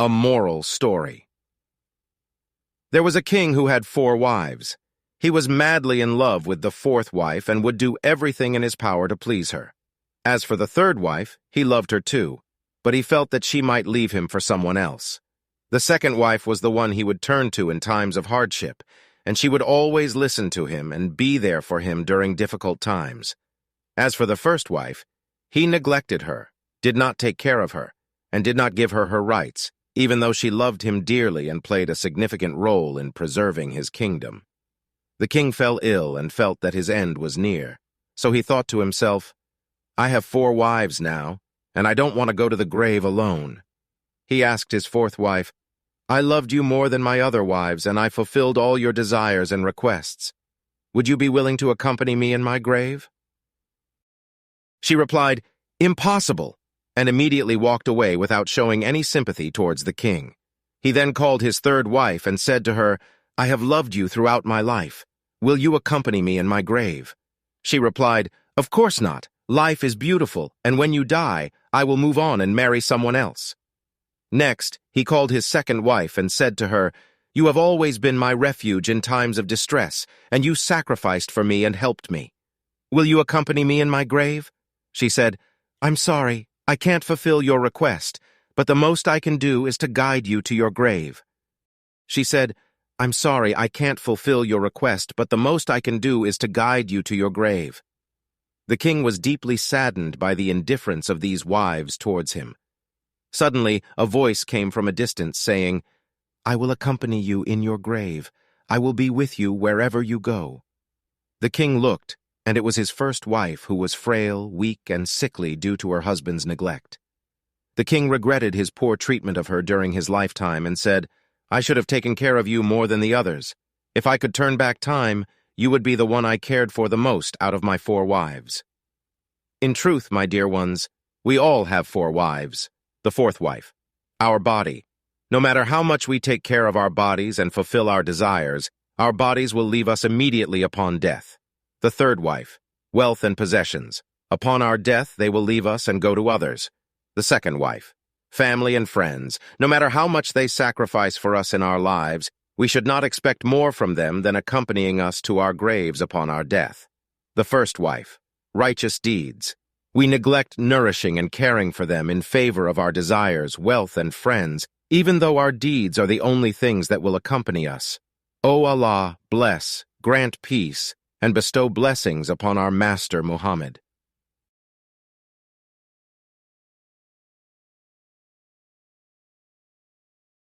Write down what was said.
A moral story. There was a king who had 4 wives. He was madly in love with the 4th wife and would do everything in his power to please her. As for the 3rd wife, he loved her too, but he felt that she might leave him for someone else. The 2nd wife was the one he would turn to in times of hardship, and she would always listen to him and be there for him during difficult times. As for the 1st wife, he neglected her, did not take care of her, and did not give her her rights, even though she loved him dearly and played a significant role in preserving his kingdom. The king fell ill and felt that his end was near, so he thought to himself, "I have 4 wives now, and I don't want to go to the grave alone." He asked his 4th wife, "I loved you more than my other wives, and I fulfilled all your desires and requests. Would you be willing to accompany me in my grave?" She replied, "Impossible," and immediately walked away without showing any sympathy towards the king. He then called his 3rd wife and said to her, "I have loved you throughout my life. Will you accompany me in my grave?" She replied, "Of course not. Life is beautiful, and when you die, I will move on and marry someone else." Next, he called his 2nd wife and said to her, "You have always been my refuge in times of distress, and you sacrificed for me and helped me. Will you accompany me in my grave?" She said, "I'm sorry, I can't fulfill your request, but the most I can do is to guide you to your grave." She said, "I'm sorry, I can't fulfill your request, but the most I can do is to guide you to your grave." The king was deeply saddened by the indifference of these wives towards him. Suddenly, a voice came from a distance saying, "I will accompany you in your grave. I will be with you wherever you go." The king looked, and it was his 1st wife who was frail, weak, and sickly due to her husband's neglect. The king regretted his poor treatment of her during his lifetime and said, "I should have taken care of you more than the others. If I could turn back time, you would be the one I cared for the most out of my 4 wives." In truth, my dear ones, we all have 4 wives. The 4th wife, our body. No matter how much we take care of our bodies and fulfill our desires, our bodies will leave us immediately upon death. The 3rd wife, wealth and possessions. Upon our death, they will leave us and go to others. The 2nd wife, family and friends. No matter how much they sacrifice for us in our lives, we should not expect more from them than accompanying us to our graves upon our death. The 1st wife, righteous deeds. We neglect nourishing and caring for them in favor of our desires, wealth, and friends, even though our deeds are the only things that will accompany us. O Allah, bless, grant peace, and bestow blessings upon our Master Muhammad.